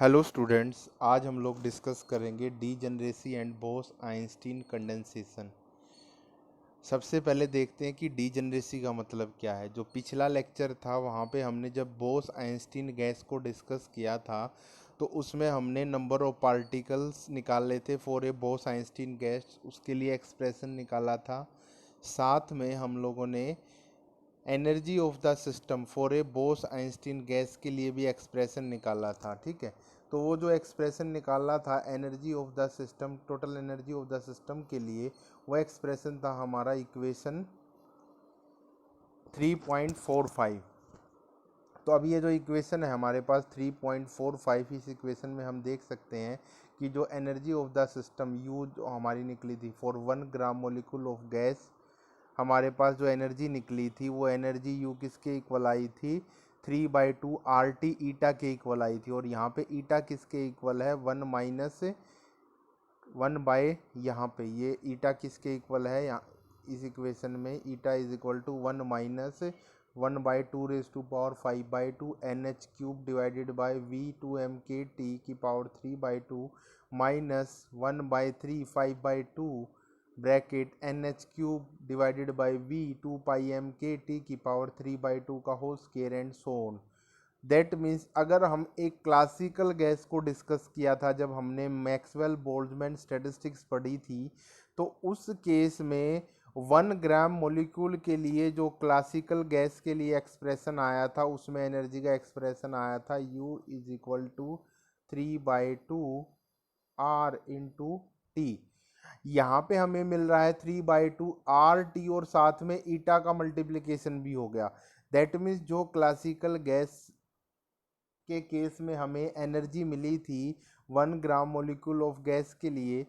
Hello students, आज हम लोग डिस्कस करेंगे degeneracy and boss Einstein condensation. सबसे पहले देखते हैं कि डीजनरेसी का मतलब क्या है। जो पिछला लेक्चर था वहाँ पे हमने जब बोस आइंस्टीन गैस को डिस्कस किया था तो उसमें हमने नंबर ऑफ पार्टिकल्स निकाले थे for a Bose Einstein gas, उसके लिए एक्सप्रेशन निकाला था। साथ में हम लोगों ने energy of the system for a Bose Einstein gas के लिए भी एक्सप्रेशन निकाला था। ठीक है, तो वो जो एक्सप्रेशन निकाला था energy of the system, total energy of the system के लिए, वो एक्सप्रेशन था हमारा इक्वेशन 3.45। तो अब ये जो इक्वेशन है हमारे पास 3.45, इस इक्वेशन में हम देख सकते हैं कि जो energy of the system you जो हमारी निकली थी for 1 gram molecule of gas, हमारे पास जो एनर्जी निकली थी वो एनर्जी यू किसके इक्वल आई थी, 3/2 आर टी ईटा के इक्वल आई थी। और यहाँ पे ईटा किसके इक्वल है, 1 यहाँ पे ये ईटा किसके इक्वल है, यहाँ इस इक्वेशन में eta is equal to 1 - 1/2 NH³ divided by V2m/kT की power 3/2 -1/3 5/2 bracket NH³ divided by V2πm/kT की पावर 3/2 का whole square and so on. That means अगर हम एक क्लासिकल गैस को डिस्कस किया था जब हमने मैक्सवेल बोल्ट्जमैन स्टैटिस्टिक्स पढ़ी थी, तो उस केस में 1 ग्राम मोलिक्यूल के लिए जो क्लासिकल गैस के लिए एक्सप्रेशन आया था उसमें एनर्जी का एक्सप्रेशन आया था U is equal to 3/2 R into T. यहाँ पे हमें मिल रहा है 3/2 आर टी और साथ में ईटा का मल्टीप्लिकेशन भी हो गया। दैट मीन्स जो क्लासिकल गैस के केस में हमें एनर्जी मिली थी 1 ग्राम मोलिक्यूल ऑफ गैस के लिए,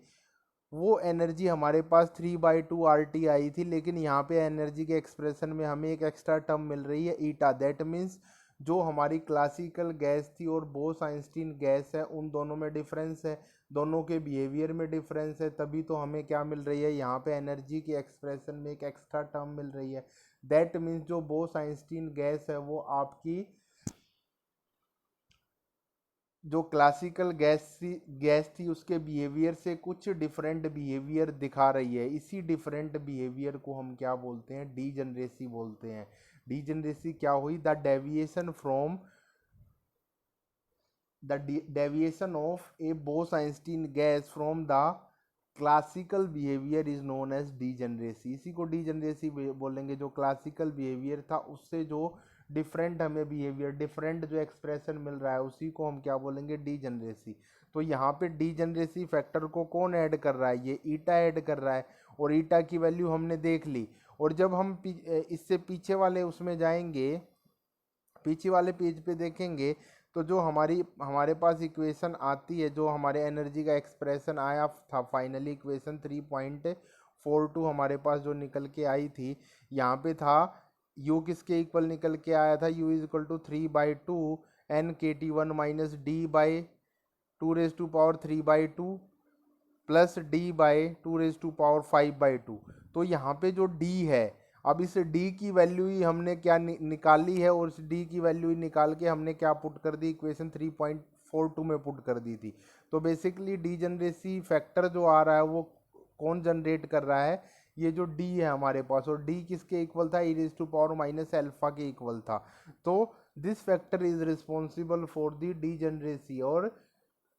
वो एनर्जी हमारे पास 3/2 आर टी आई थी, लेकिन यहाँ पे एनर्जी के एक्सप्रेशन में हमें एक एक्स्ट्रा टर्म मिल रही है ईटा। दैट मीन्स जो हमारी क्लासिकल गैस थी और बोस आइंस्टीन गैस है उन दोनों में डिफरेंस है, दोनों के बिहेवियर में डिफरेंस है, तभी तो हमें क्या मिल रही है, यहाँ पे एनर्जी के एक्सप्रेशन में एक एक्स्ट्रा टर्म मिल रही है। दैट मीन्स जो बोस आइंस्टीन गैस है वो आपकी जो क्लासिकल गैस थी उसके बिहेवियर से कुछ डिफरेंट बिहेवियर दिखा रही है। इसी डिफरेंट बिहेवियर को हम क्या बोलते हैं, डीजनरेसी बोलते हैं। डीजनरेसी क्या हुई, the deviation of a Bose Einstein gas from the classical behaviour is known as degeneracy. इसी को डीजनरेसी बोलेंगे। जो क्लासिकल बिहेवियर था उससे जो डिफरेंट हमें बिहेवियर, डिफरेंट जो एक्सप्रेशन मिल रहा है उसी को हम क्या बोलेंगे, डीजनरेसी। तो यहाँ पे डीजनरेसी फैक्टर को कौन ऐड कर रहा है, ये ईटा ऐड कर रहा है, और ईटा की वैल्यू हमने देख ली। और जब हम इससे पीछे वाले उसमें जाएंगे, पीछे वाले पेज पे देखेंगे, तो जो हमारे पास इक्वेशन आती है, जो हमारे एनर्जी का एक्सप्रेशन आया था फाइनली, इक्वेशन 3.42 हमारे पास जो निकल के आई थी, यहाँ पे था u किसके इक्वल निकल के आया था, u is equal to 3/2 NKT1 minus D by 2^3/2 plus D by 2^5/2। तो यहाँ पे जो d है, अब इस d की वैल्यू ही हमने क्या निकाली है, और इस d की वैल्यू ही निकाल के हमने क्या पुट कर दी, इक्वेशन 3.42 में पुट कर दी थी। तो बेसिकली डीजनरेसी फैक्टर जो आ रहा है वो कौन जनरेट कर रहा है, ये जो d है हमारे पास, और d किसके इक्वल था, e⁻⁻α के इक्वल था। तो this factor is responsible for the degeneracy और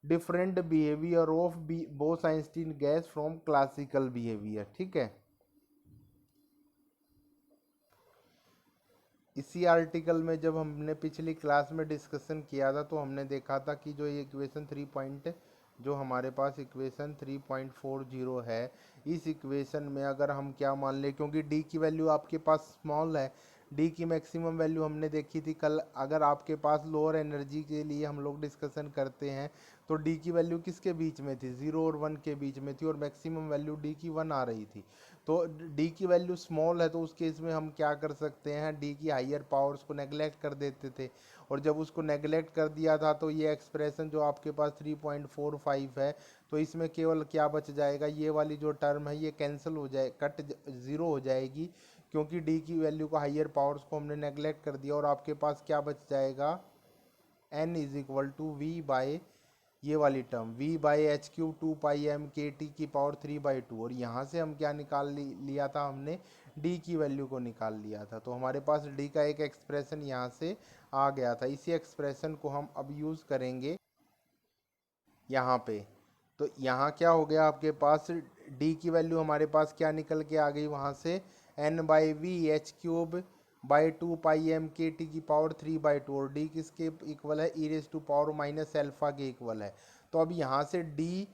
different behaviour of Bose Einstein gas from classical behaviour. ठीक है, इसी आर्टिकल में जब हमने पिछली क्लास में डिस्कशन किया था तो हमने देखा था कि जो ये इक्वेशन जो हमारे पास इक्वेशन 3.40 है, इस इक्वेशन में अगर हम क्या मान लें, क्योंकि डी की वैल्यू आपके पास स्मॉल है, डी की मैक्सिमम वैल्यू हमने देखी थी कल। अगर आपके पास लोअर एनर्जी के लिए हम लोग डिस्कशन करते हैं तो डी की वैल्यू किसके बीच में थी, 0 और 1 के बीच में थी, और मैक्सिमम वैल्यू डी की 1 आ रही थी। तो डी की वैल्यू स्मॉल है तो उस केस में हम क्या कर सकते हैं, डी की हायर पावर्स को नेगलेक्ट कर देते थे, और जब उसको नेगलेक्ट कर दिया था तो ये एक्सप्रेशन जो आपके पास 3.45 है, तो इसमें केवल क्या बच जाएगा, ये वाली जो टर्म है ये कैंसिल हो जाए, ज़ीरो हो जाएगी, क्योंकि डी की वैल्यू को हायर पावर्स को हमने नेगलेक्ट कर दिया, और आपके पास क्या बच जाएगा, n is equal to V by ये वाली टर्म V/h³ 2πm/KT⁻³ और यहाँ से हम क्या निकाल लिया था हमने, d की वैल्यू को निकाल लिया था। तो हमारे पास d का एक एक्सप्रेशन यहाँ से आ गया था। इसी एक्सप्रेशन को हम अब यूज़ करेंगे यहाँ पे। तो यहाँ क्या हो गया आपके पास, d की वैल्यू हमारे पास क्या निकल के आ गई वहाँ से, n/v/h³/2πm/KT⁻³ और d किसके इक्वल है, e⁻⁻α के इक्वल है। तो अब यहाँ से d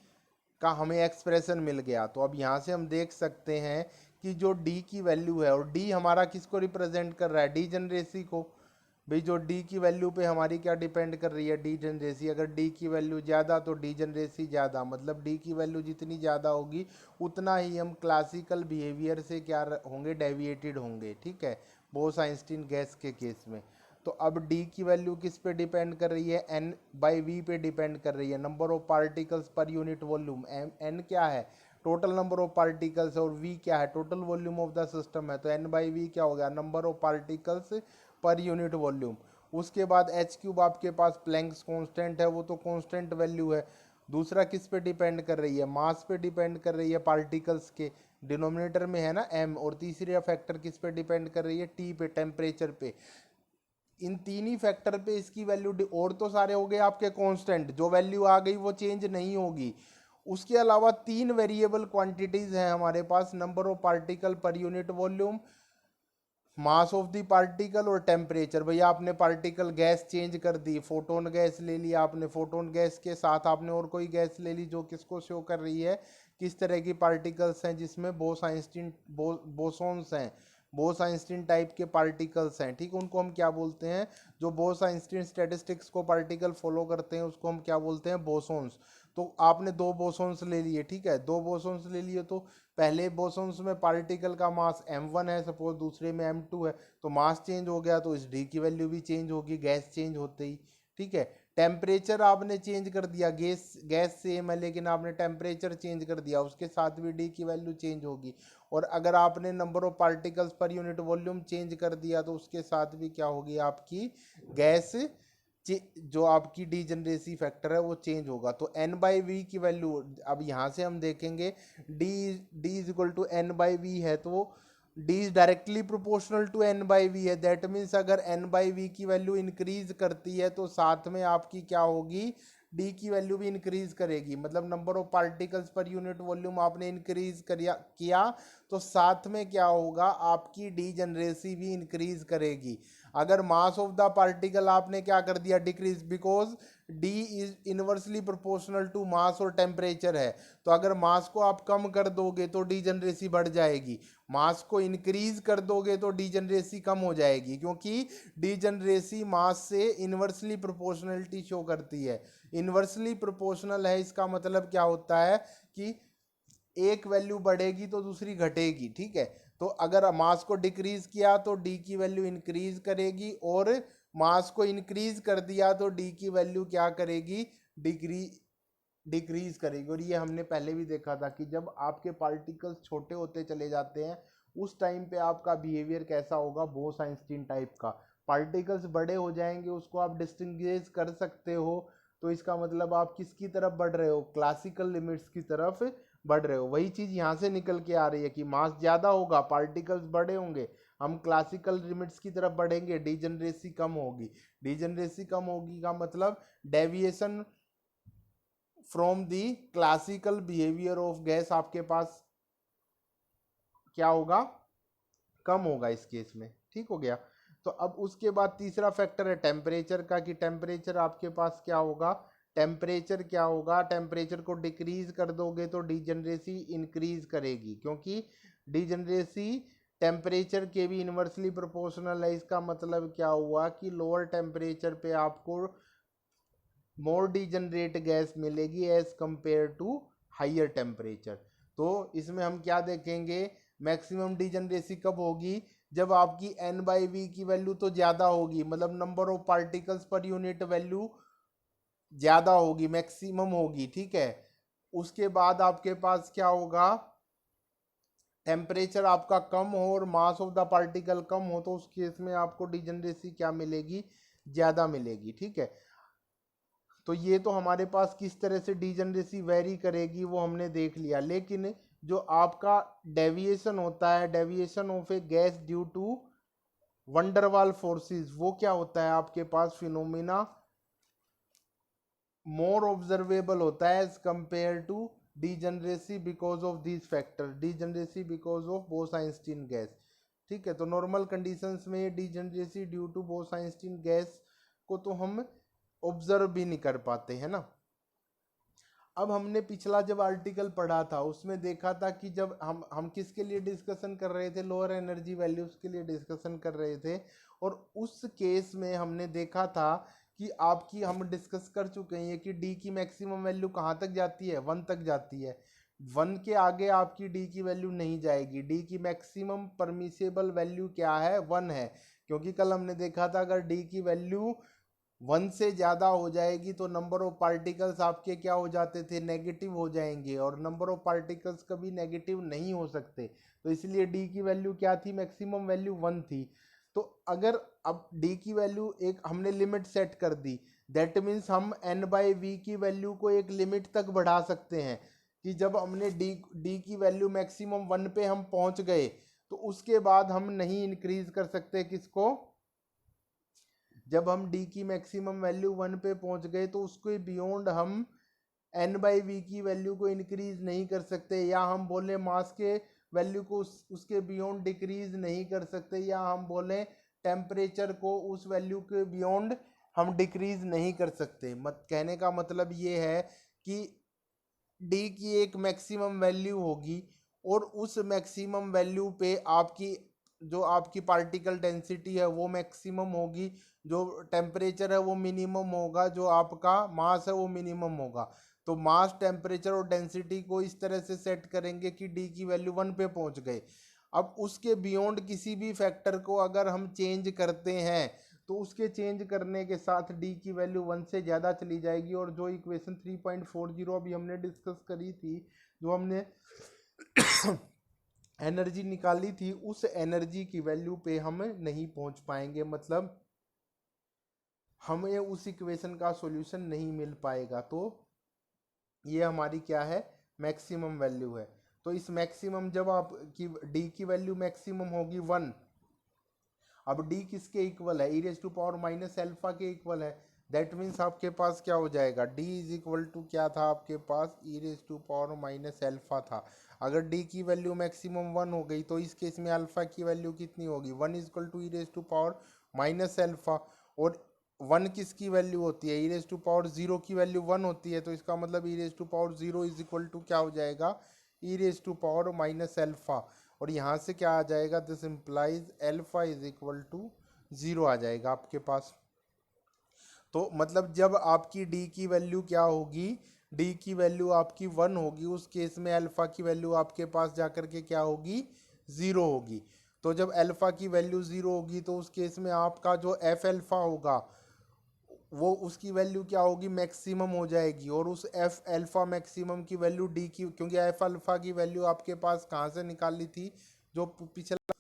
का हमें एक्सप्रेशन मिल गया। तो अब यहाँ से हम देख सकते हैं कि जो d की वैल्यू है, और d हमारा किसको रिप्रेजेंट कर रहा है, डी जनरेसी को। भाई जो d की वैल्यू पे हमारी क्या डिपेंड कर रही है, डी जनरेसी। अगर d की वैल्यू ज़्यादा तो डी जनरेसी ज़्यादा, मतलब d की वैल्यू जितनी ज़्यादा होगी उतना ही हम क्लासिकल बिहेवियर से क्या होंगे, डेविएटेड होंगे। ठीक है, बोस-आइंस्टीन गैस के केस में। तो अब d की वैल्यू किस पे डिपेंड कर रही है, n/v पे डिपेंड कर रही है, नंबर ऑफ पार्टिकल्स पर यूनिट वॉल्यूम। n क्या है, टोटल नंबर ऑफ पार्टिकल्स, और v क्या है, total volume of the system है। तो n/v क्या हो गया, नंबर ऑफ पार्टिकल्स पर यूनिट वॉल्यूम। उसके बाद h³ आपके पास प्लैंक्स कांस्टेंट है, वो तो कांस्टेंट वैल्यू है। दूसरा किस पे डिपेंड कर रही है, मास पे डिपेंड कर रही है पार्टिकल्स के, डिनोमिनेटर में है ना m। और तीसरा फैक्टर किस पे डिपेंड कर रही है, t पे, टेम्परेचर पे। इन तीन ही फैक्टर पे इसकी वैल्यू, और तो सारे हो गए आपके कांस्टेंट, जो वैल्यू आ गई वो चेंज नहीं होगी। उसके अलावा तीन वेरिएबल क्वांटिटीज हैं हमारे पास, number of particle per unit volume, mass of the particle और टेम्परेचर। भैया आपने पार्टिकल गैस चेंज कर दी, फोटोन गैस ले लिया आपने, फोटोन गैस के साथ आपने और कोई गैस ले ली जो किसको शो कर रही है, किस तरह की पार्टिकल्स हैं, जिसमें बोस-आइंस्टीन बोसोन्स हैं, बोस-आइंस्टीन टाइप के पार्टिकल्स हैं। ठीक, उनको हम क्या बोलते हैं, जो बोस-आइंस्टीन स्टैटिस्टिक्स को पार्टिकल फॉलो करते हैं उसको हम क्या बोलते हैं, बोसोन्स। तो आपने दो बोसोन्स ले लिए, ठीक है, दो बोसोन्स ले लिए। तो पहले बोसोन्स में पार्टिकल का मास m1 है सपोज, दूसरे में m2 है, तो मास चेंज हो गया तो इस d की वैल्यू भी चेंज होगी गैस चेंज होते ही। ठीक है, टेम्परेचर आपने चेंज कर दिया, गैस सेम है लेकिन आपने टेम्परेचर चेंज कर दिया, उसके साथ भी d की वैल्यू चेंज होगी। और अगर आपने नंबर ऑफ पार्टिकल्स पर यूनिट वॉल्यूम चेंज कर दिया तो उसके साथ भी क्या होगी, आपकी गैस जो आपकी डीजनरेसी फैक्टर है वो चेंज होगा। तो n/v की वैल्यू, अब यहाँ से हम देखेंगे d is equal to n/v है, तो d is directly proportional to n/v है। दैट मीन्स अगर n/v की वैल्यू इंक्रीज करती है तो साथ में आपकी क्या होगी, d की वैल्यू भी इंक्रीज करेगी। मतलब नंबर ऑफ पार्टिकल्स पर यूनिट वॉल्यूम आपने इंक्रीज किया तो साथ में क्या होगा, आपकी डीजनरेसी भी इंक्रीज करेगी। अगर मास ऑफ द पार्टिकल आपने क्या कर दिया, decrease, because D is inversely proportional to mass और टेम्परेचर है। तो अगर मास को आप कम कर दोगे तो डीजनरेसी बढ़ जाएगी, मास को इंक्रीज कर दोगे तो डीजनरेसी कम हो जाएगी, क्योंकि डीजनरेसी मास से इनवर्सली प्रोपोर्शनलिटी शो करती है। इनवर्सली प्रोपोर्शनल है, इसका मतलब क्या होता है कि एक वैल्यू बढ़ेगी तो दूसरी घटेगी। ठीक है, तो अगर मास को डिक्रीज किया तो डी की वैल्यू इंक्रीज करेगी, और मास को इंक्रीज कर दिया तो डी की वैल्यू क्या करेगी, डिक्रीज करेगी। और ये हमने पहले भी देखा था कि जब आपके पार्टिकल्स छोटे होते चले जाते हैं उस टाइम पे आपका बिहेवियर कैसा होगा, बोस-आइंस्टीन टाइप का। पार्टिकल्स बड़े हो जाएंगे, उसको आप डिस्टिंग्विश कर सकते हो, तो इसका मतलब आप किसकी तरफ बढ़ रहे हो, क्लासिकल लिमिट्स की तरफ बढ़ रहे हो। वही चीज यहाँ से निकल के आ रही है कि मास ज्यादा होगा, पार्टिकल्स बड़े होंगे, हम क्लासिकल लिमिट्स की तरफ बढ़ेंगे, डीजनरेसी कम होगी। डीजनरेसी कम होगी का मतलब deviation from the classical behaviour of gas आपके पास क्या होगा, कम होगा इस केस में। ठीक हो गया। तो अब उसके बाद तीसरा फैक्टर है टेम्परेचर का, कि टेम्परेचर आपके पास क्या होगा, टेम्परेचर क्या होगा, टेम्परेचर को डिक्रीज कर दोगे तो डीजनरेसी इंक्रीज करेगी, क्योंकि डीजनरेसी टेम्परेचर के भी इन्वर्सली प्रोपोर्शनल है। इसका मतलब क्या हुआ कि लोअर टेम्परेचर पे आपको मोर डीजनरेट गैस मिलेगी as compare to higher temperature. तो इसमें हम क्या देखेंगे, मैक्सिमम डीजनरेसी कब होगी, जब आपकी n/v की वैल्यू तो ज़्यादा होगी, मतलब number of particles per unit value ज़्यादा होगी, मैक्सिमम होगी। ठीक है, उसके बाद आपके पास क्या होगा, टेम्परेचर आपका कम हो और मास ऑफ द पार्टिकल कम हो, तो उस केस में आपको डीजनरेसी क्या मिलेगी, ज़्यादा मिलेगी। ठीक है, तो ये तो हमारे पास किस तरह से डीजनरेसी वेरी करेगी वो हमने देख लिया, लेकिन जो आपका डेविएशन होता है, deviation of a gas due to van der Waals forces, वो क्या होता है आपके पास फिनोमिना मोर ऑब्जर्वेबल होता है as compare to degeneracy because of this factor, degeneracy because of Bose Einstein gas. ठीक है, तो नॉर्मल कंडीशंस में degeneracy due to Bose Einstein gas को तो हम ऑब्जर्व भी नहीं कर पाते, है ना। अब हमने पिछला जब आर्टिकल पढ़ा था उसमें देखा था कि जब हम किसके लिए डिस्कशन कर रहे थे, लोअर एनर्जी वैल्यूज के लिए डिस्कशन कर रहे थे, और उस केस में हमने देखा था कि आपकी हम डिस्कस कर चुके हैं कि डी की मैक्सिमम वैल्यू कहाँ तक जाती है, 1 तक जाती है। 1 के आगे आपकी डी की वैल्यू नहीं जाएगी। डी की मैक्सिमम परमिसेबल वैल्यू क्या है, 1 है, क्योंकि कल हमने देखा था अगर डी की वैल्यू 1 से ज़्यादा हो जाएगी तो नंबर ऑफ पार्टिकल्स आपके क्या हो जाते थे, नेगेटिव हो जाएंगे, और नंबर ऑफ पार्टिकल्स कभी नेगेटिव नहीं हो सकते। तो इसलिए डी की वैल्यू क्या थी, मैक्सिमम वैल्यू 1 थी। तो अगर अब डी की वैल्यू एक हमने लिमिट सेट कर दी, दैट मीन्स हम एन बाई वी की वैल्यू को एक लिमिट तक बढ़ा सकते हैं कि जब हमने डी की वैल्यू मैक्सिमम 1 पे हम पहुंच गए तो उसके बाद हम नहीं इंक्रीज कर सकते किसको, जब हम डी की मैक्सिमम वैल्यू 1 पे पहुंच गए तो उसके बियॉन्ड हम एन बाई वी की वैल्यू को इंक्रीज नहीं कर सकते, या हम बोले मास के वैल्यू को उसके बियॉन्ड डिक्रीज नहीं कर सकते, या हम बोले टेम्परेचर को उस वैल्यू के बियॉन्ड हम डिक्रीज नहीं कर सकते। कहने का मतलब ये है कि डी की एक मैक्सिमम वैल्यू होगी और उस मैक्सिमम वैल्यू पे आपकी जो आपकी पार्टिकल डेंसिटी है वो मैक्सिमम होगी, जो टेम्परेचर है वो मिनिमम होगा, जो आपका मास है वो मिनिमम होगा। तो मास, टेम्परेचर और डेंसिटी को इस तरह से सेट करेंगे कि डी की वैल्यू 1 पे पहुंच गए। अब उसके बियॉन्ड किसी भी फैक्टर को अगर हम चेंज करते हैं तो उसके चेंज करने के साथ डी की वैल्यू 1 से ज़्यादा चली जाएगी, और जो इक्वेशन 3.40 अभी हमने डिस्कस करी थी, जो हमने एनर्जी निकाली थी, उस एनर्जी की वैल्यू पे हम नहीं पहुंच पाएंगे, मतलब हमें उस इक्वेशन का सॉल्यूशन नहीं मिल पाएगा। तो ये हमारी क्या है, मैक्सिमम वैल्यू है। तो इस मैक्सिमम जब आप की डी की वैल्यू मैक्सिमम होगी 1, अब डी किसके इक्वल है, e raise to power minus alpha के इक्वल है। दैट मीन्स आपके पास क्या हो जाएगा, डी इज इक्वल टू क्या था आपके पास, e raise to power minus alpha था। अगर डी की वैल्यू मैक्सिमम 1 हो गई तो इस केस में अल्फा की वैल्यू कितनी होगी, 1 is equal to E raise to power minus alpha. और 1 किसकी वैल्यू होती है, ई रेज टू पावर 0 की वैल्यू 1 होती है, तो इसका मतलब e raise to power 0 is equal to क्या हो जाएगा, e raise to power minus alpha. और यहाँ से क्या आ जाएगा, this implies alpha is equal to 0 आ जाएगा आपके पास। तो मतलब जब आपकी डी की वैल्यू क्या होगी, डी की वैल्यू आपकी 1 होगी, उस केस में अल्फा की वैल्यू आपके पास जाकर के क्या होगी, 0 होगी। तो जब अल्फा की वैल्यू 0 होगी तो उस केस में आपका जो एफ अल्फा होगा वो उसकी वैल्यू क्या होगी, मैक्सिमम हो जाएगी। और उस एफ अल्फा मैक्सिमम की वैल्यू डी की, क्योंकि एफ अल्फा की वैल्यू आपके पास कहाँ से निकाली थी, जो पिछला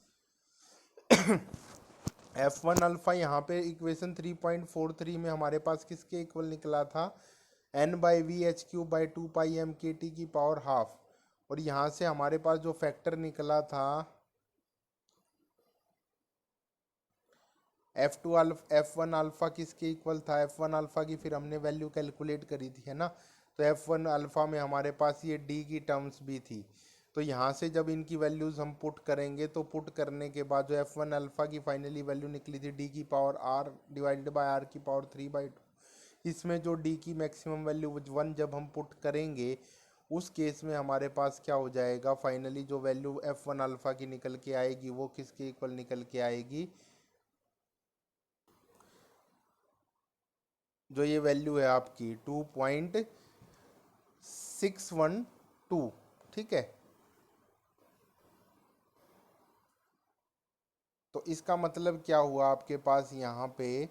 एफ वन अल्फा यहाँ पे इक्वेशन 3.43 में हमारे पास किसके इक्वल निकला था, N by V H Q by 2 pi m k t की पावर हाफ। और यहाँ से हमारे पास जो फैक्टर निकला था F1 अल्फ़ा किसके इक्वल था, F1 अल्फ़ा की फिर हमने वैल्यू कैलकुलेट करी थी, है ना। तो F1 अल्फ़ा में हमारे पास ये D की टर्म्स भी थी। तो यहाँ से जब इनकी वैल्यूज़ हम पुट करेंगे तो पुट करने के बाद जो F1 अल्फ़ा की फाइनली वैल्यू निकली थी D की power R divided by R की पावर 3/2, इसमें जो D की मैक्सिमम वैल्यू 1 जब हम पुट करेंगे उस केस में हमारे पास क्या हो जाएगा, फाइनली जो वैल्यू F1 अल्फ़ा की निकल के आएगी वो किसके इक्वल निकल के आएगी, जो ये वैल्यू है आपकी 2.612, ठीक है। तो इसका मतलब क्या हुआ आपके पास यहाँ पे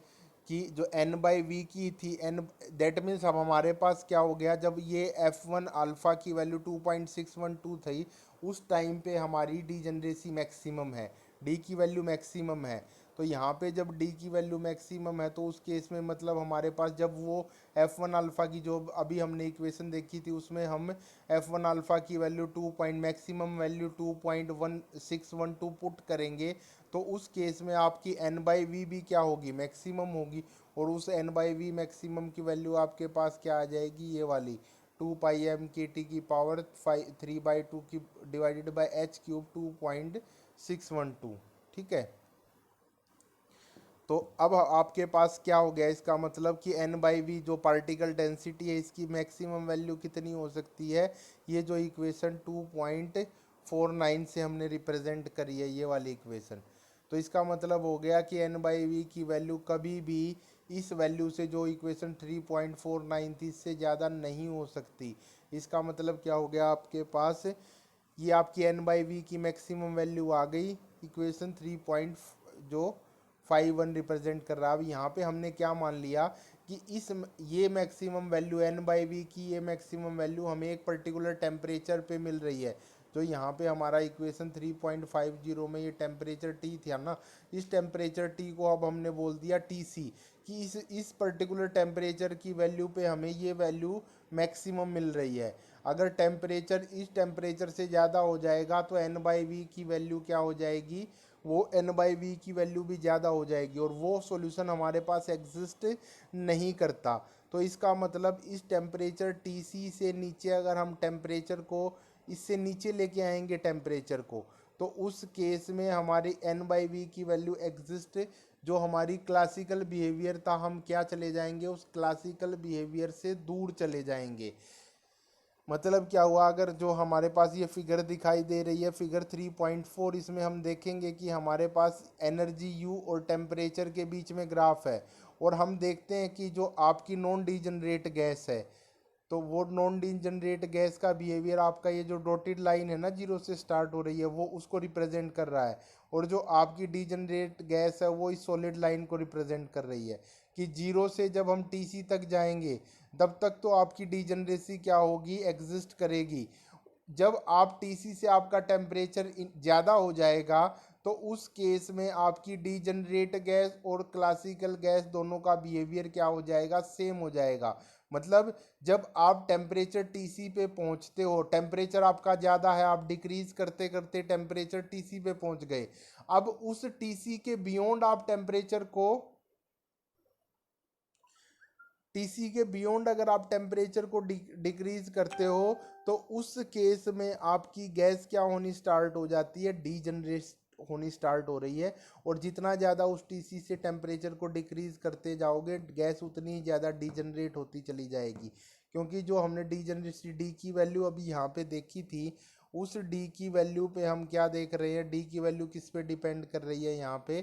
कि जो n बाई वी की थी, n दैट मीन्स अब हमारे पास क्या हो गया, जब ये F1 अल्फ़ा की वैल्यू 2.612 थी उस टाइम पे हमारी डी जनरेसी मैक्सिमम है, डी की वैल्यू मैक्सिमम है। तो यहाँ पे जब डी की वैल्यू मैक्सिमम है तो उस केस में मतलब हमारे पास जब वो एफ वन अल्फ़ा की जो अभी हमने इक्वेशन देखी थी उसमें हम एफ वन अल्फ़ा की वैल्यू मैक्सिमम वैल्यू 2.1612 पुट करेंगे, तो उस केस में आपकी एन बाई वी भी क्या होगी, मैक्सिमम होगी। और उस एन बाई वी मैक्सिमम की वैल्यू आपके पास क्या आ जाएगी, ये वाली 2 πm/kT की पावर 3/2 की डिवाइडेड बाई एच क्यूब 2.612। ठीक है, तो अब आपके पास क्या हो गया, इसका मतलब कि एन बाई वी जो पार्टिकल डेंसिटी है इसकी मैक्सिमम वैल्यू कितनी हो सकती है, ये जो इक्वेशन 2.49 से हमने रिप्रेजेंट करी है ये वाली इक्वेशन। तो इसका मतलब हो गया कि एन बाई वी की वैल्यू कभी भी इस वैल्यू से जो इक्वेशन 3.49 थी इससे ज़्यादा नहीं हो सकती। इसका मतलब क्या हो गया आपके पास, ये आपकी एन बाई वी की मैक्सिमम वैल्यू आ गई इक्वेशन 3. जो 51 रिप्रेजेंट कर रहा है। अब यहाँ पे हमने क्या मान लिया कि इस ये maximum value N by V की ये मैक्सिमम वैल्यू हमें एक पर्टिकुलर टेम्परेचर पे मिल रही है। जो यहाँ पे हमारा इक्वेशन 3.50 में ये टेम्परेचर टी था ना, इस टेम्परेचर टी को अब हमने बोल दिया टी सी, कि इस पर्टिकुलर टेम्परेचर की वैल्यू पे हमें ये वैल्यू मैक्सिमम मिल रही है। अगर टेम्परेचर इस टेम्परेचर से ज़्यादा हो जाएगा तो एन बाई वी की वैल्यू क्या हो जाएगी, वो एन बाई वी की वैल्यू भी ज़्यादा हो जाएगी और वो सॉल्यूशन हमारे पास एग्जिस्ट नहीं करता। तो इसका मतलब इस टेम्परेचर टी सी से नीचे अगर हम टेम्परेचर को इससे नीचे लेके आएंगे टेम्परेचर को, तो उस केस में हमारी एन बाई वी की वैल्यू एग्जिस्ट, जो हमारी क्लासिकल बिहेवियर था हम क्या चले जाएंगे, उस क्लासिकल बिहेवियर से दूर चले जाएंगे। मतलब क्या हुआ, अगर जो हमारे पास ये फिगर दिखाई दे रही है फिगर 3.4, इसमें हम देखेंगे कि हमारे पास एनर्जी यू और टेम्परेचर के बीच में ग्राफ है। और हम देखते हैं कि जो आपकी नॉन डीजनरेट गैस है, तो वो नॉन डीजनरेट गैस का बिहेवियर आपका ये जो डॉटेड लाइन है ना, जीरो से स्टार्ट हो रही है, वो उसको रिप्रेजेंट कर रहा है। और जो आपकी डीजनरेट गैस है वो इस सॉलिड लाइन को रिप्रेजेंट कर रही है। कि जीरो से जब हम टीसी तक जाएंगे तब तक तो आपकी डीजनरेसी क्या होगी, एग्जिस्ट करेगी। जब आप टीसी से आपका टेम्परेचर ज़्यादा हो जाएगा तो उस केस में आपकी डीजनरेट गैस और क्लासिकल गैस दोनों का बिहेवियर क्या हो जाएगा, सेम हो जाएगा। मतलब जब आप टेम्परेचर टीसी पे पहुंचते हो, टेम्परेचर आपका ज़्यादा है, आप डिक्रीज करते करते टेम्परेचर टीसी पे पहुंच गए। अब उस टीसी के बियॉन्ड आप टेम्परेचर को, टीसी के बियॉन्ड अगर आप टेम्परेचर को डिक्रीज करते हो तो उस केस में आपकी गैस क्या होनी स्टार्ट हो जाती है, डीजनरेट होनी स्टार्ट हो रही है। और जितना ज़्यादा उस टीसी से टेम्परेचर को डिक्रीज करते जाओगे गैस उतनी ही ज़्यादा डीजनरेट होती चली जाएगी। क्योंकि जो हमने डीजनरेसी डी की वैल्यू अभी यहाँ पे देखी थी, उस डी की वैल्यू पे हम क्या देख रहे हैं, डी की वैल्यू किस पे डिपेंड कर रही है, यहाँ पे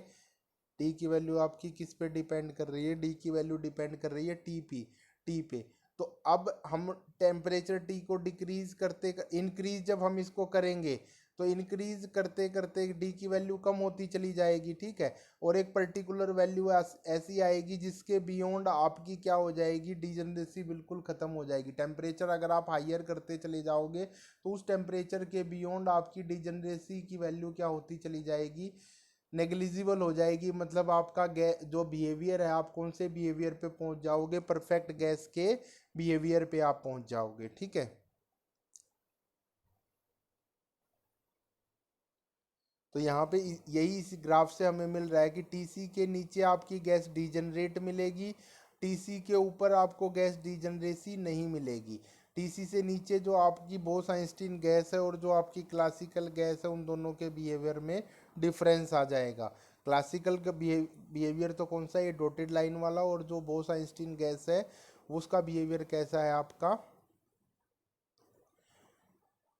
डी की वैल्यू आपकी किस पे डिपेंड कर रही है, डी की वैल्यू डिपेंड कर रही है टी पे। तो अब हम टेम्परेचर टी को डिक्रीज करते, इंक्रीज जब हम इसको करेंगे तो इंक्रीज करते करते डी की वैल्यू कम होती चली जाएगी। ठीक है, और एक पर्टिकुलर वैल्यू ऐसी आएगी जिसके बियॉन्ड आपकी क्या हो जाएगी, डीजनरेसी बिल्कुल ख़त्म हो जाएगी। टेम्परेचर अगर आप हाइयर करते चले जाओगे तो उस टेम्परेचर के बियॉन्ड आपकी डीजनरेसी की वैल्यू क्या होती चली जाएगी, नेग्लिजिबल हो जाएगी। मतलब आपका जो बिहेवियर है, आप कौन से बिहेवियर पे पहुंच जाओगे, परफेक्ट गैस के बिहेवियर पे आप पहुंच जाओगे। ठीक है, तो यहाँ पे यही इस ग्राफ से हमें मिल रहा है कि टीसी के नीचे आपकी गैस डीजनरेट मिलेगी, टीसी के ऊपर आपको गैस डीजनरेसी नहीं मिलेगी। टीसी से नीचे जो आपकी बोस आइंस्टीन गैस है और जो आपकी क्लासिकल गैस है उन दोनों के बिहेवियर में डिफरेंस आ जाएगा। क्लासिकल का बिहेवियर तो कौन सा, ये डॉटेड लाइन वाला, और जो बोस आइंस्टीन गैस है उसका बिहेवियर कैसा है आपका,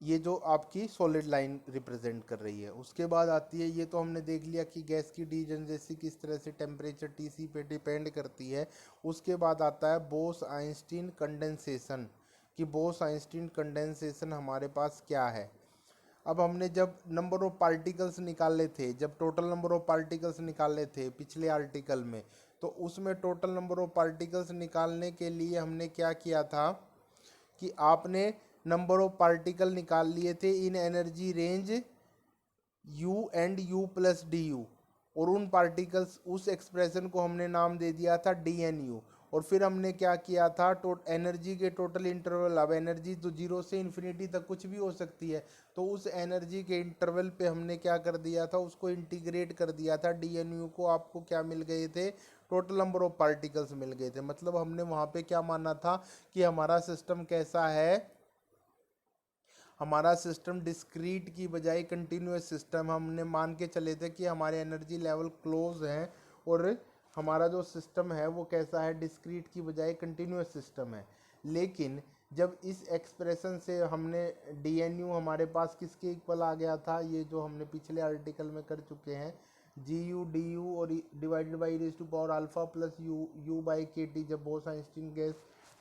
ये जो आपकी सॉलिड लाइन रिप्रेजेंट कर रही है। उसके बाद आती है, ये तो हमने देख लिया कि गैस की डीजनरेसी किस तरह से टेम्परेचर टीसी पे डिपेंड करती है। उसके बाद आता है बोस आइंस्टीन कंडेंसेशन, कि बोस आइंस्टीन कंडेंसेशन हमारे पास क्या है। अब हमने जब नंबर ऑफ पार्टिकल्स निकाले थे, जब टोटल नंबर ऑफ पार्टिकल्स निकाले थे पिछले आर्टिकल में, तो उसमें टोटल नंबर ऑफ पार्टिकल्स निकालने के लिए हमने क्या किया था कि आपने नंबर ऑफ पार्टिकल निकाल लिए थे इन energy range you and you plus D U. और उन पार्टिकल्स, उस एक्सप्रेशन को हमने नाम दे दिया था डी एन यू। और फिर हमने क्या किया था, एनर्जी के टोटल इंटरवल, अब एनर्जी तो जीरो से इन्फिनिटी तक कुछ भी हो सकती है, तो उस एनर्जी के इंटरवल पे हमने क्या कर दिया था, उसको इंटीग्रेट कर दिया था डी एन यू को। आपको क्या मिल गए थे, टोटल नंबर ऑफ पार्टिकल्स मिल गए थे। मतलब हमने वहाँ पे क्या माना था कि हमारा सिस्टम कैसा है, हमारा सिस्टम डिस्क्रीट की बजाय कंटिन्यूस सिस्टम, हमने मान के चले थे कि हमारे एनर्जी लेवल क्लोज हैं, और हमारा जो सिस्टम है वो कैसा है, डिस्क्रीट की बजाय कंटिन्यूस सिस्टम है। लेकिन जब इस एक्सप्रेशन से हमने डी एन यू हमारे पास किसके इक्वल आ गया था, ये जो हमने पिछले आर्टिकल में कर चुके हैं, जी यू डी यू और divided by raise to power alpha plus U U by K T, जब बोस-आइंस्टीन गैस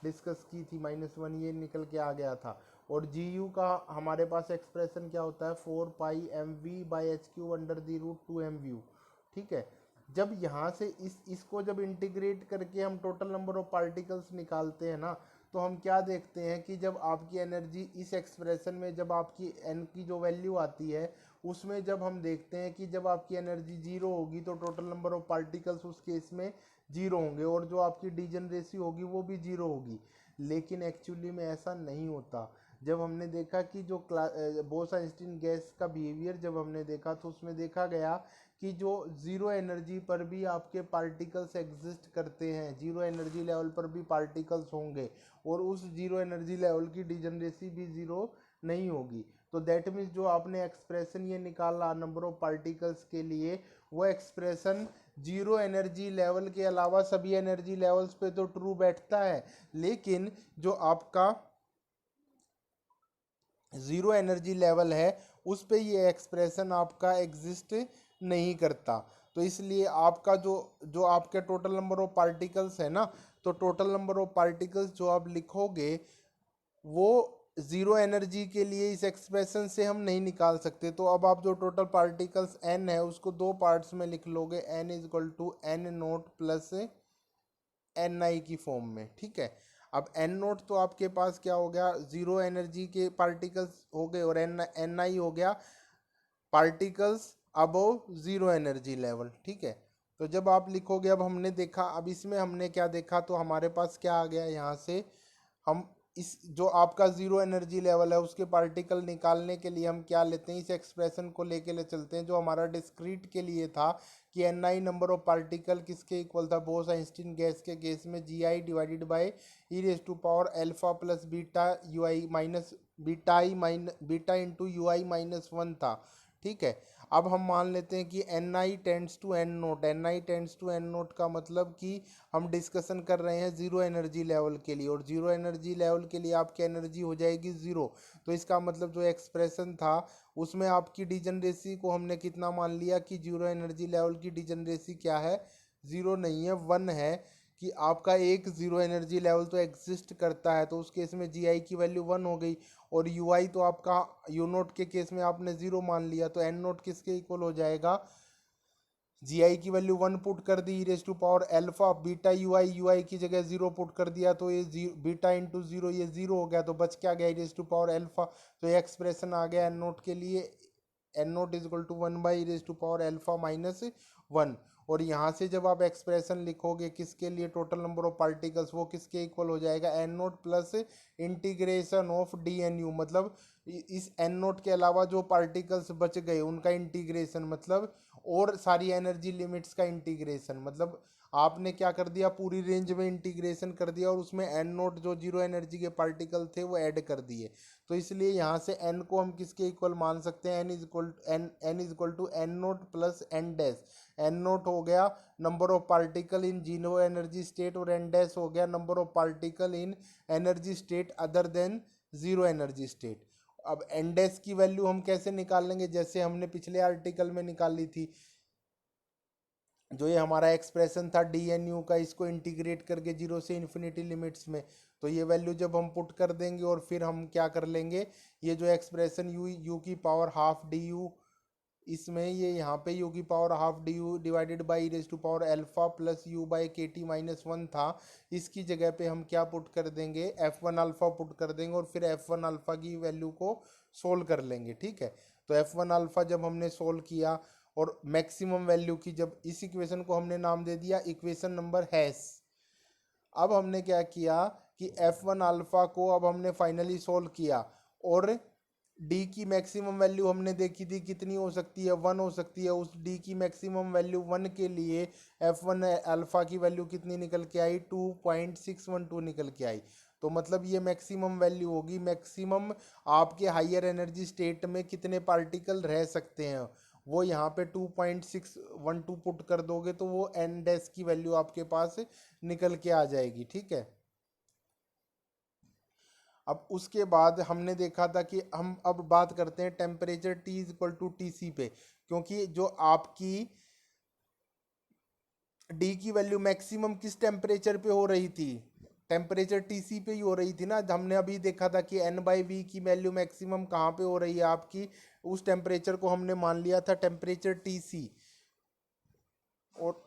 डिस्कस की थी -1, ये निकल के आ गया था। और जी यू का हमारे पास एक्सप्रेशन क्या होता है, 4 pi m v by h q under the root 2 m q. ठीक है, जब यहाँ से इसको जब इंटीग्रेट करके हम टोटल नंबर ऑफ पार्टिकल्स निकालते हैं ना, तो हम क्या देखते हैं कि जब आपकी एनर्जी इस एक्सप्रेशन में, जब आपकी एन की जो वैल्यू आती है उसमें, जब हम देखते हैं कि जब आपकी एनर्जी जीरो होगी तो टोटल नंबर ऑफ पार्टिकल्स उस केस में जीरो होंगे, और जो आपकी डीजनरेसी होगी वो भी जीरो होगी। लेकिन एक्चुअली में ऐसा नहीं होता। जब हमने देखा कि जो बोस-आइंस्टीन गैस का बिहेवियर जब हमने देखा, तो उसमें देखा गया कि जो ज़ीरो एनर्जी पर भी आपके पार्टिकल्स एग्जिस्ट करते हैं, ज़ीरो एनर्जी लेवल पर भी पार्टिकल्स होंगे, और उस ज़ीरो एनर्जी लेवल की डिजनरेसी भी ज़ीरो नहीं होगी। तो दैट मीन्स जो आपने एक्सप्रेशन ये निकाला नंबर ऑफ पार्टिकल्स के लिए, वो एक्सप्रेशन जीरो एनर्जी लेवल के अलावा सभी एनर्जी लेवल्स पे तो ट्रू बैठता है, लेकिन जो आपका ज़ीरो एनर्जी लेवल है उस पे ये एक्सप्रेशन आपका एग्जिस्ट नहीं करता। तो इसलिए आपका जो जो आपके टोटल नंबर ऑफ पार्टिकल्स है ना, तो टोटल नंबर ऑफ पार्टिकल्स जो आप लिखोगे वो ज़ीरो एनर्जी के लिए इस एक्सप्रेशन से हम नहीं निकाल सकते। तो अब आप जो टोटल पार्टिकल्स n है उसको दो पार्ट्स में लिख लोगे, n is equal to N naught plus n i की फॉर्म में। ठीक है, अब एन नोट तो आपके पास क्या हो गया, ज़ीरो एनर्जी के पार्टिकल्स हो गए, और एन आई हो गया particles above zero energy level. ठीक है, तो जब आप लिखोगे, अब हमने देखा, अब इसमें हमने क्या देखा, तो हमारे पास क्या आ गया, यहाँ से हम इस जो आपका ज़ीरो एनर्जी लेवल है उसके पार्टिकल निकालने के लिए हम क्या लेते हैं, इस एक्सप्रेशन को लेके ले चलते हैं जो हमारा डिस्क्रीट के लिए था, कि N i number of particle किसके इक्वल था, बोस आइंस्टीन गैस के केस में g i divided by E raise to power alpha plus beta u i minus beta into u i -1 था। ठीक है, अब हम मान लेते हैं कि N I tends to N naught, N I tends to N naught का मतलब कि हम डिस्कशन कर रहे हैं ज़ीरो एनर्जी लेवल के लिए, और ज़ीरो एनर्जी लेवल के लिए आपकी एनर्जी हो जाएगी ज़ीरो। तो इसका मतलब जो एक्सप्रेशन था उसमें आपकी डिजनरेसी को हमने कितना मान लिया, कि जीरो एनर्जी लेवल की डिजनरेसी क्या है, ज़ीरो नहीं है, 1 है, कि आपका एक ज़ीरो एनर्जी लेवल तो एग्जिस्ट करता है। तो उस केस में जी आई की वैल्यू 1 हो गई, और यू आई तो आपका यू नोट के केस में आपने ज़ीरो मान लिया, तो एन नोट किसके इक्वल हो जाएगा, जी आई की वैल्यू 1 पुट कर दी, e raise to power alpha beta u i की जगह 0 पुट कर दिया, तो ये बीटा इंटू ज़ीरो, ये 0 हो गया, तो बच क्या गया, E raise to power alpha. तो ये एक्सप्रेशन आ गया एन नोट के लिए, N naught is equal to 1 by E raise to power alpha -1। और यहाँ से जब आप एक्सप्रेशन लिखोगे किसके लिए, टोटल नंबर ऑफ पार्टिकल्स, वो किसके इक्वल हो जाएगा, N naught plus integration of D N U, मतलब इस एन नोट के अलावा जो पार्टिकल्स बच गए उनका इंटीग्रेशन, मतलब और सारी एनर्जी लिमिट्स का इंटीग्रेशन, मतलब आपने क्या कर दिया, पूरी रेंज में इंटीग्रेशन कर दिया, और उसमें एन नोट जो जीरो एनर्जी के पार्टिकल थे वो ऐड कर दिए। तो इसलिए यहाँ से एन को हम किसके इक्वल मान सकते हैं, N is equal to N naught plus N dash. N naught हो गया number of particle in zero energy state, और एन डैश हो गया number of particle in energy state other than zero energy state. अब N dash की value हम कैसे निकाल लेंगे, जैसे हमने पिछले आर्टिकल में निकाली थी, जो ये हमारा एक्सप्रेशन था डी एन यू का, इसको इंटीग्रेट करके जीरो से इन्फिनिटी लिमिट्स में, तो ये वैल्यू जब हम पुट कर देंगे, और फिर हम क्या कर लेंगे, ये जो एक्सप्रेशन यू की पावर हाफ डी यू, इसमें ये यहाँ पे यू की power half D U divided by raise to power alpha plus U by K T -1 था, इसकी जगह पे हम क्या पुट कर देंगे, F1 अल्फा पुट कर देंगे, और फिर F1 अल्फा की वैल्यू को सोल्व कर लेंगे। ठीक है, तो F1 अल्फा जब हमने सोल्व किया, और मैक्सिमम वैल्यू की, जब इस इक्वेशन को हमने नाम दे दिया इक्वेशन नंबर हैश। अब हमने क्या किया कि F1 अल्फा को अब हमने फाइनली सोल्व किया, और डी की मैक्सिमम वैल्यू हमने देखी थी कितनी हो सकती है, 1 हो सकती है। उस डी की मैक्सिमम वैल्यू 1 के लिए F1 अल्फा की वैल्यू कितनी निकल के आई, 2.612 निकल के आई। तो मतलब ये मैक्सिमम वैल्यू होगी। मैक्सिमम आपके हायर एनर्जी स्टेट में कितने पार्टिकल रह सकते हैं, वो यहाँ पे 2.612 पुट कर दोगे तो वो एन डैश की वैल्यू आपके पास निकल के आ जाएगी। ठीक है। अब उसके बाद हमने देखा था कि हम अब बात करते हैं temperature T is equal to T C पे, क्योंकि जो आपकी डी की वैल्यू मैक्सिमम किस टेम्परेचर पे हो रही थी, टेम्परेचर टीसी पे ही हो रही थी ना। हमने अभी देखा था कि एन बाई वी की वैल्यू मैक्सिमम कहाँ पे हो रही है आपकी, उस टेम्परेचर को हमने मान लिया था टेम्परेचर टीसी। और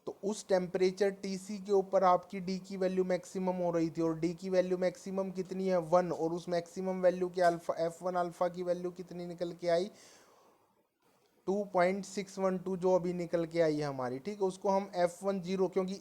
तो उस टेम्परेचर टीसी के ऊपर आपकी डी की वैल्यू मैक्सिमम हो रही थी, और डी की वैल्यू मैक्सिमम कितनी है, 1, और उस मैक्सिमम वैल्यू के अल्फा F1 अल्फा की वैल्यू कितनी निकल के आई, 2.612 जो अभी निकल के आई है हमारी। ठीक है, उसको हम F10, क्योंकि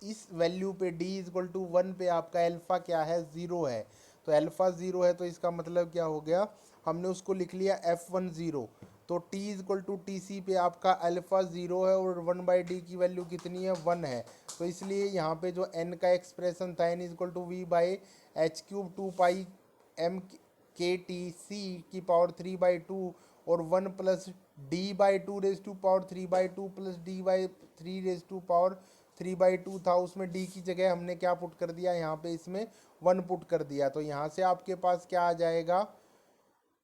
इस वैल्यू पे D इज इक्वल टू 1 पे आपका अल्फा क्या है, 0 है। तो अल्फा 0 है, तो इसका मतलब क्या हो गया, हमने उसको लिख लिया F10। तो T is equal to T C पे आपका अल्फा 0 है, और 1/D की वैल्यू कितनी है, 1 है। तो इसलिए यहाँ पे जो n का एक्सप्रेशन था, n is equal to V/h³ 2πm/kT/c की पावर 3/2, और 1+D/2 raise to power 3/2 plus D/3 raise to power 3/2 था। उसमें D की जगह हमने क्या पुट कर दिया, यहाँ पे इसमें 1 पुट कर दिया। तो यहाँ से आपके पास क्या आ जाएगा,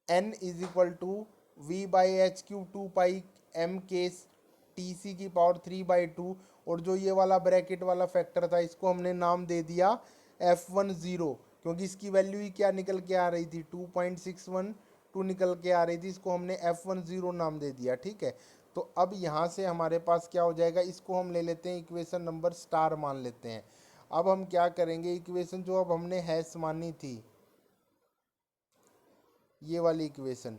n is equal to V/h³ 2πm/kT/c की पावर 3/2, और जो ये वाला ब्रैकेट वाला फैक्टर था इसको हमने नाम दे दिया F10, क्योंकि इसकी वैल्यू ही क्या निकल के आ रही थी, 2.612 निकल के आ रही थी। इसको हमने F10 नाम दे दिया। ठीक है। तो अब यहाँ से हमारे पास क्या हो जाएगा, इसको हम ले लेते हैं इक्वेशन नंबर स्टार मान लेते हैं। अब हम क्या करेंगे, इक्वेशन जो अब हमने हैश मानी थी, ये वाली इक्वेशन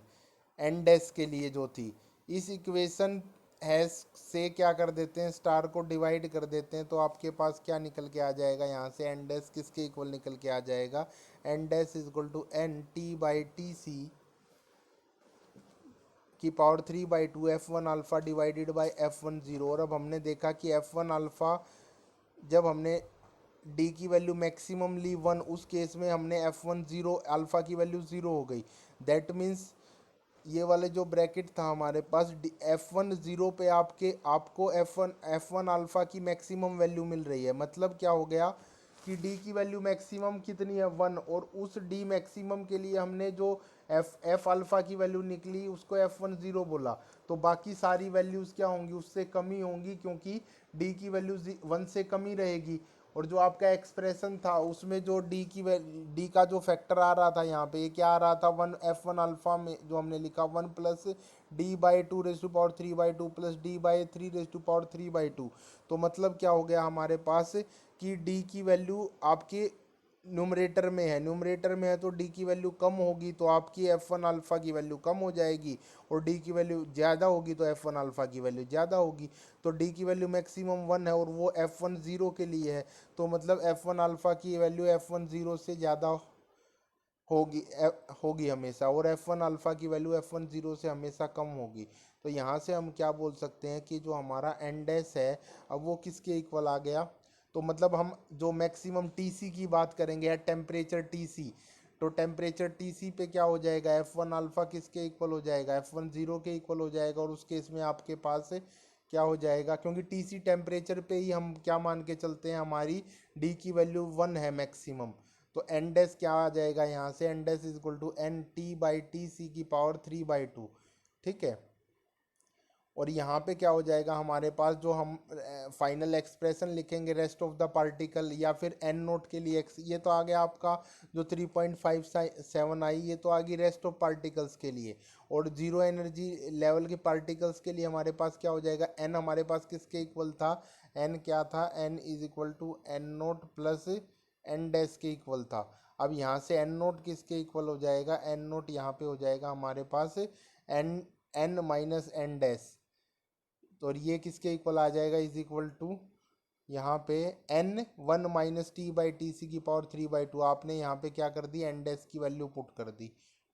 एन डैश के लिए जो थी, इस इक्वेशन हैश से क्या कर देते हैं, स्टार को डिवाइड कर देते हैं। तो आपके पास क्या निकल के आ जाएगा, यहाँ से एन डैश किसके इक्वल निकल के आ जाएगा, N dash is equal to NT/TC की power 3/2 F1 alpha divided by F10। और अब हमने देखा कि F1 अल्फ़ा जब हमने डी की वैल्यू मैक्सिमम ली 1, उस केस में हमने F10 अल्फ़ा की वैल्यू 0 हो गई। दैट मीन्स ये वाले जो ब्रैकेट था हमारे पास, F10 पे आपको F1 अल्फ़ा की मैक्सिमम वैल्यू मिल रही है। मतलब क्या हो गया कि डी की वैल्यू मैक्सिमम कितनी है, 1, और उस डी मैक्सिमम के लिए हमने जो एफ अल्फ़ा की वैल्यू निकली उसको F10 बोला। तो बाकी सारी वैल्यूज़ क्या होंगी, उससे कम ही होंगी, क्योंकि डी की वैल्यू 1 से कम ही रहेगी। और जो आपका एक्सप्रेशन था उसमें जो डी का जो फैक्टर आ रहा था यहाँ पे, ये क्या आ रहा था, F1 अल्फ़ा में जो हमने लिखा 1+D/2 raise to power 3/2 plus D/3 raise to power 3/2। तो मतलब क्या हो गया हमारे पास कि डी की वैल्यू आपके न्यूमरेटर में है, न्यूमरेटर में है तो डी की वैल्यू कम होगी, तो आपकी F1 अल्फ़ा की वैल्यू कम हो जाएगी, और डी की वैल्यू ज़्यादा होगी तो F1 अल्फ़ा की वैल्यू ज़्यादा होगी। तो डी की वैल्यू मैक्सिमम 1 है, और वो F10 के लिए है। तो मतलब F1 अल्फ़ा की वैल्यू F10 से ज़्यादा होगी, होगी हमेशा, और F1 अल्फ़ा की वैल्यू F10 से हमेशा कम होगी। तो यहाँ से हम क्या बोल सकते हैं कि जो हमारा एन डैश है, अब वो किसके इक्वल आ गया। तो मतलब हम जो मैक्सिमम टीसी की बात करेंगे, या टेम्परेचर टीसी, तो टेम्परेचर टीसी पे क्या हो जाएगा, F1 अल्फ़ा किसके इक्वल हो जाएगा, F10 के इक्वल हो जाएगा। और उस केस में आपके पास क्या हो जाएगा, क्योंकि टीसी टेम्परेचर पे ही हम क्या मान के चलते हैं, हमारी डी की वैल्यू 1 है मैक्सिमम। तो एन डैश क्या आ जाएगा, यहाँ से N dash is equal to NT/TC की पावर 3/2। ठीक है। और यहाँ पे क्या हो जाएगा हमारे पास, जो हम फाइनल एक्सप्रेशन लिखेंगे रेस्ट ऑफ द पार्टिकल, या फिर एन नोट के लिए ये तो आ गया आपका जो 3.57 आई, ये तो आ गई रेस्ट ऑफ पार्टिकल्स के लिए। और जीरो एनर्जी लेवल के पार्टिकल्स के लिए हमारे पास क्या हो जाएगा, एन हमारे पास किसके इक्वल था, एन क्या था, N is equal to N naught plus N dash के इक्वल था। अब यहाँ से एन नोट किसके इक्वल हो जाएगा, एन नोट यहाँ पे हो जाएगा हमारे पास n n minus n dash, तो और ये किसके इक्वल आ जाएगा, इज इक्वल टू यहाँ पे एन 1 - t/Tc⁻³ आपने यहाँ पे क्या कर दी, एन डैश की वैल्यू पुट कर दी।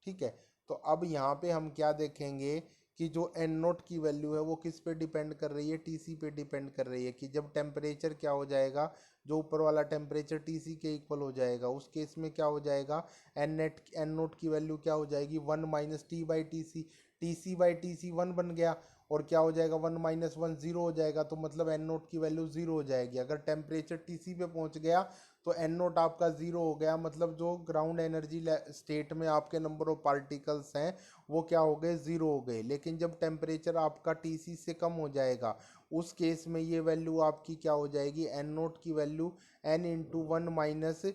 ठीक है, तो अब यहाँ पे हम क्या देखेंगे कि जो एन नोट की वैल्यू है वो किस पे डिपेंड कर रही है, टीसी पे डिपेंड कर रही है। कि जब टेम्परेचर क्या हो जाएगा, जो ऊपर वाला टेम्परेचर टीसी के इक्वल हो जाएगा, उस केस में क्या हो जाएगा, एन नोट की वैल्यू क्या हो जाएगी, 1 - t/Tc, Tc/Tc 1 बन गया, और क्या हो जाएगा, 1 - 1 0 हो जाएगा, तो मतलब एन नोट की वैल्यू 0 हो जाएगी। अगर टेम्परेचर टीसी पे पहुंच गया तो एन नोट आपका 0 हो गया, मतलब जो ग्राउंड एनर्जी स्टेट में आपके नंबर ऑफ पार्टिकल्स हैं वो क्या हो गए, 0 हो गए। लेकिन जब टेम्परेचर आपका टीसी से कम हो जाएगा, उस केस में ये वैल्यू आपकी क्या हो जाएगी, एन नोट की वैल्यू एन इंटू 1 माइनस,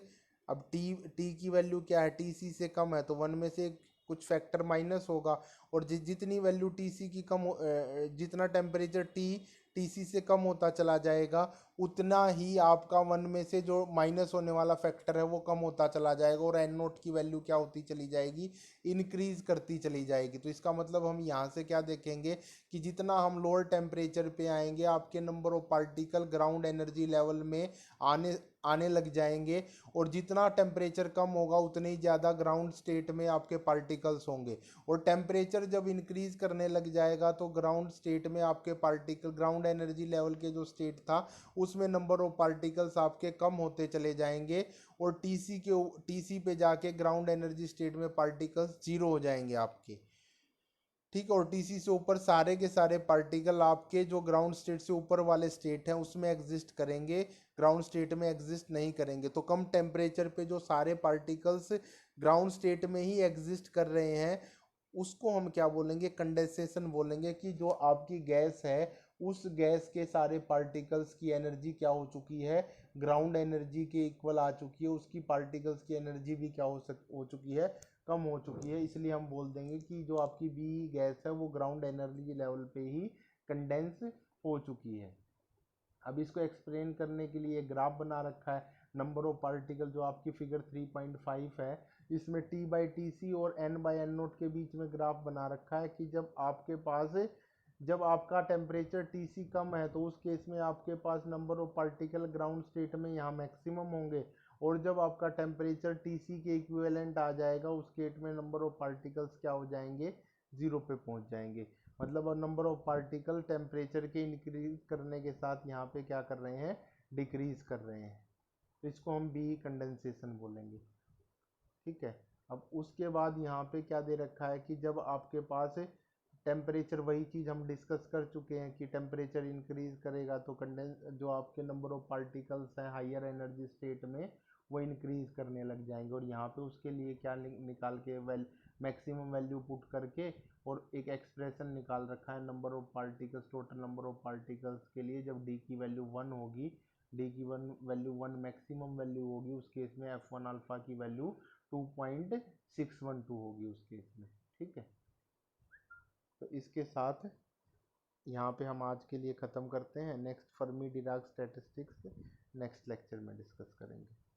अब टी की वैल्यू क्या है, टीसी से कम है, तो 1 में से कुछ फैक्टर माइनस होगा, और जितनी वैल्यू टीसी की जितना टेम्परेचर टीसी से कम होता चला जाएगा, उतना ही आपका 1 में से जो माइनस होने वाला फैक्टर है वो कम होता चला जाएगा, और एन नोट की वैल्यू क्या होती चली जाएगी, इंक्रीज करती चली जाएगी। तो इसका मतलब हम यहाँ से क्या देखेंगे कि जितना हम लोअर टेम्परेचर पे आएंगे, आपके number of particle ground energy level में आने आने लग जाएंगे, और जितना टेम्परेचर कम होगा उतने ही ज़्यादा ग्राउंड स्टेट में आपके पार्टिकल्स होंगे। और टेम्परेचर जब इंक्रीज करने लग जाएगा तो ग्राउंड स्टेट में आपके पार्टिकल, ग्राउंड एनर्जी लेवल के जो स्टेट था उसमें नंबर ऑफ पार्टिकल्स आपके कम होते चले जाएंगे, और टीसी पे जाके ग्राउंड एनर्जी स्टेट में पार्टिकल्स 0 हो जाएंगे आपके। ठीक है, और टीसी से ऊपर सारे के सारे पार्टिकल आपके जो ग्राउंड स्टेट से ऊपर वाले स्टेट हैं उसमें एग्जिस्ट करेंगे, ग्राउंड स्टेट में एग्जिस्ट नहीं करेंगे। तो कम टेम्परेचर पे जो सारे पार्टिकल्स ग्राउंड स्टेट में ही एग्जिस्ट कर रहे हैं उसको हम क्या बोलेंगे, कंडेंसेशन बोलेंगे। कि जो आपकी गैस है उस गैस के सारे पार्टिकल्स की एनर्जी क्या हो चुकी है, ग्राउंड एनर्जी के इक्वल आ चुकी है, उसकी पार्टिकल्स की एनर्जी भी क्या हो चुकी है, कम हो चुकी है। इसलिए हम बोल देंगे कि जो आपकी बी गैस है वो ग्राउंड एनर्जी लेवल पे ही कंडेंस हो चुकी है। अब इसको एक्सप्लेन करने के लिए ग्राफ बना रखा है, नंबर ऑफ पार्टिकल जो आपकी फिगर 3.5 है, इसमें T/Tc और N/N नोट के बीच में ग्राफ बना रखा है। कि जब आपका टेम्परेचर टीसी कम है तो उस केस में आपके पास number of particle ground state में यहाँ मैक्सिमम होंगे, और जब आपका टेम्परेचर टीसी के इक्विवेलेंट आ जाएगा उस केस में नंबर ऑफ पार्टिकल्स क्या हो जाएंगे, 0 पे पहुंच जाएंगे। मतलब नंबर ऑफ पार्टिकल टेम्परेचर के इंक्रीज करने के साथ यहाँ पे क्या कर रहे हैं, डिक्रीज कर रहे हैं। तो इसको हम बी कंडेंसेशन बोलेंगे। ठीक है, अब उसके बाद यहाँ पे क्या दे रखा है कि जब आपके पास टेम्परेचर, वही चीज़ हम डिस्कस कर चुके हैं कि टेम्परेचर इंक्रीज करेगा तो कंडेंस जो आपके नंबर ऑफ पार्टिकल्स हैं हाइयर एनर्जी स्टेट में वो इंक्रीज करने लग जाएंगे। और यहाँ पे उसके लिए क्या निकाल के मैक्सिमम वैल्यू पुट करके और एक एक्सप्रेशन निकाल रखा है number of particles, total number of particles के लिए जब डी की वैल्यू 1 होगी, डी की वैल्यू 1 मैक्सिमम वैल्यू होगी, उस केस में F1 अल्फा की वैल्यू 2.612 होगी उस केस में। ठीक है, तो इसके साथ यहाँ पे हम आज के लिए ख़त्म करते हैं। Next Fermi Dirac statistics next lecture में डिस्कस करेंगे।